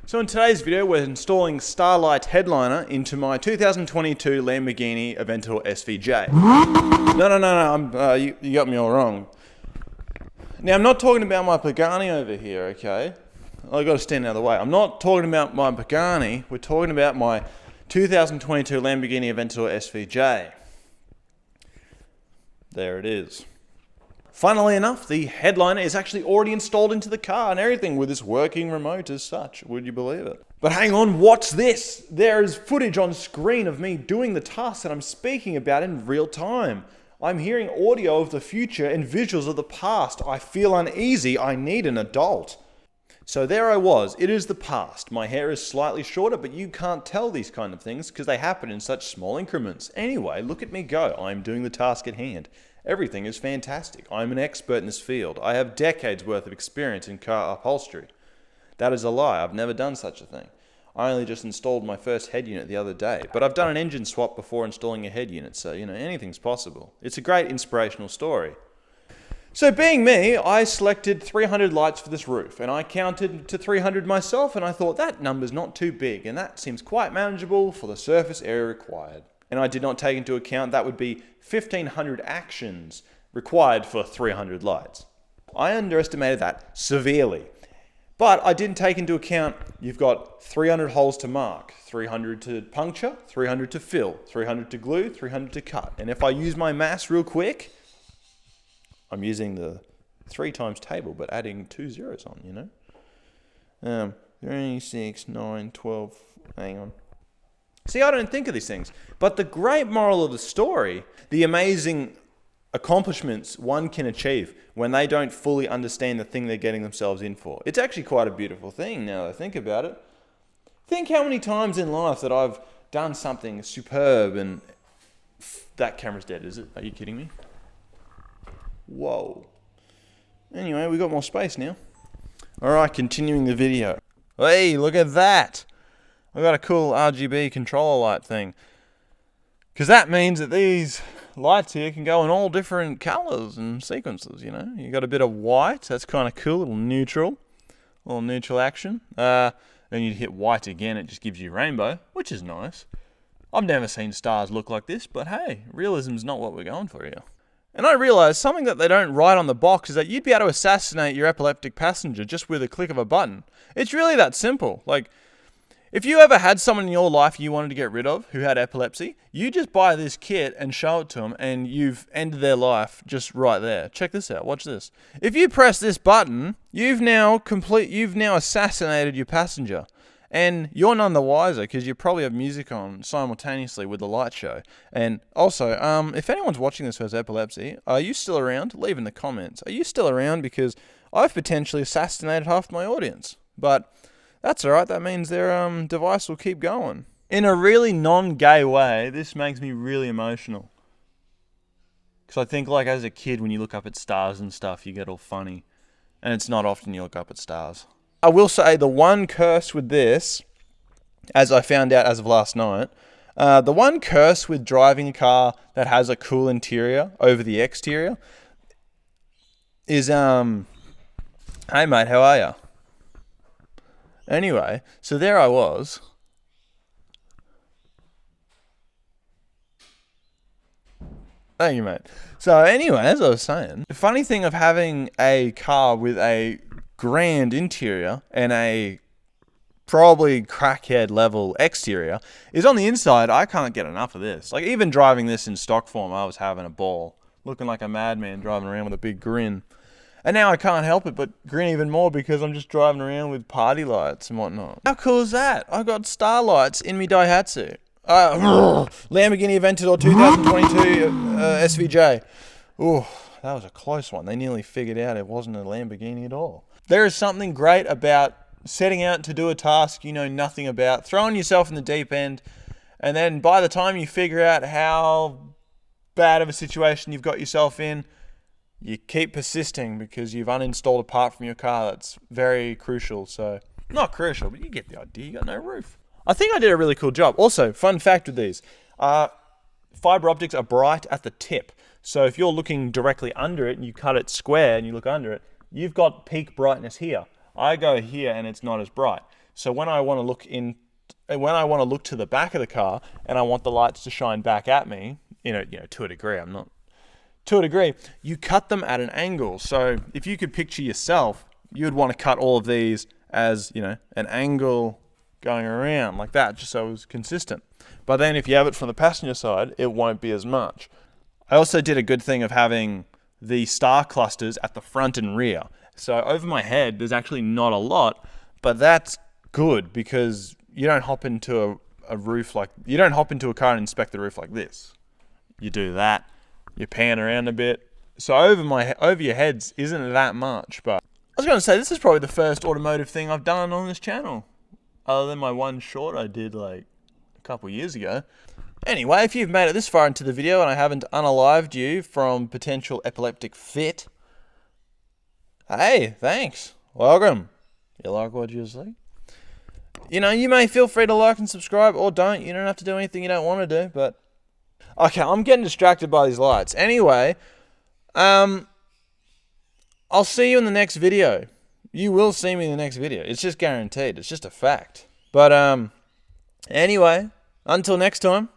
So in today's video, we're installing Starlight Headliner into my 2022 Lamborghini Aventador SVJ. No, you got me all wrong. Now, I'm not talking about my Pagani over here, okay? I've got to stand out of the way. I'm not talking about my Pagani. We're talking about my 2022 Lamborghini Aventador SVJ. There it is. Funnily enough, the headliner is actually already installed into the car and everything with this working remote as such. Would you believe it? But hang on, what's this? There is footage on screen of me doing the task that I'm speaking about in real time. I'm hearing audio of the future and visuals of the past. I feel uneasy. I need an adult. So there I was. It is the past. My hair is slightly shorter, but you can't tell these kind of things because they happen in such small increments. Anyway, look at me go. I'm doing the task at hand. Everything is fantastic. I'm an expert in this field. I have decades worth of experience in car upholstery. That is a lie. I've never done such a thing. I only just installed my first head unit the other day, but I've done an engine swap before installing a head unit, so anything's possible. It's a great inspirational story. So being me, I selected 300 lights for this roof, and I counted to 300 myself, and I thought that number's not too big, and that seems quite manageable for the surface area required. And I did not take into account that would be 1,500 actions required for 300 lights. I underestimated that severely. But I didn't take into account you've got 300 holes to mark, 300 to puncture, 300 to fill, 300 to glue, 300 to cut. And if I use my maths real quick, I'm using the 3 times table, but adding 2 zeros on, 3, 6, 9, 12, hang on. See, I don't think of these things. But the great moral of the story, the amazing accomplishments one can achieve when they don't fully understand the thing they're getting themselves in for. It's actually quite a beautiful thing now that I think about it. Think how many times in life that I've done something superb and that camera's dead, is it? Are you kidding me? Whoa. Anyway, we got more space now. All right, continuing the video. Hey, look at that. I've got a cool RGB controller light thing. Because that means that these lights here can go in all different colors and sequences, You got a bit of white, that's kind of cool, a little neutral action. Then you'd hit white again, it just gives you rainbow, which is nice. I've never seen stars look like this, but hey, realism's not what we're going for here. And I realised something that they don't write on the box is that you'd be able to assassinate your epileptic passenger just with a click of a button. It's really that simple. Like, if you ever had someone in your life you wanted to get rid of who had epilepsy, you just buy this kit and show it to them and you've ended their life just right there. Check this out. Watch this. If you press this button, you've now assassinated your passenger. And you're none the wiser because you probably have music on simultaneously with the light show. And also, if anyone's watching this who has epilepsy, are you still around? Leave in the comments. Are you still around? Because I've potentially assassinated half my audience. But that's alright, that means their device will keep going. In a really non-gay way, this makes me really emotional. Because I think like as a kid when you look up at stars and stuff, you get all funny. And it's not often you look up at stars. I will say the one curse with this, as I found out as of last night, the one curse with driving a car that has a cool interior over the exterior is, hey mate, how are ya? Anyway, so there I was. Thank you, mate. So anyway, as I was saying, the funny thing of having a car with a grand interior and a probably crackhead level exterior is on the inside, I can't get enough of this. Like even driving this in stock form, I was having a ball. Looking like a madman driving around with a big grin. And now I can't help it but grin even more because I'm just driving around with party lights and whatnot. How cool is that? I got starlights in me Daihatsu. Lamborghini Aventador 2022 SVJ. Ooh, that was a close one. They nearly figured out it wasn't a Lamborghini at all. There is something great about setting out to do a task you know nothing about, throwing yourself in the deep end, and then by the time you figure out how bad of a situation you've got yourself in, you keep persisting because you've uninstalled a part from your car that's very crucial. So, not crucial, but you get the idea. You got no roof. I think I did a really cool job. Also, fun fact with these, fiber optics are bright at the tip. So if you're looking directly under it and you cut it square and you look under it, you've got peak brightness here. I go here and it's not as bright. So when I want to look to the back of the car and I want the lights to shine back at me, to a degree, you cut them at an angle. So if you could picture yourself, you would want to cut all of these as, an angle going around like that, just so it was consistent. But then if you have it from the passenger side, it won't be as much. I also did a good thing of having the star clusters at the front and rear. So over my head, there's actually not a lot, but that's good because you don't hop into you don't hop into a car and inspect the roof like this. You do that, you pan around a bit. So over your heads isn't that much, but I was going to say this is probably the first automotive thing I've done on this channel, other than my one short I did like a couple years ago. Anyway, if you've made it this far into the video and I haven't unalived you from potential epileptic fit, hey, thanks. Welcome. You like what you see? You may feel free to like and subscribe or don't. You don't have to do anything you don't want to do, but... Okay, I'm getting distracted by these lights. Anyway, I'll see you in the next video. You will see me in the next video. It's just guaranteed. It's just a fact. But, anyway, until next time,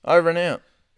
over and out.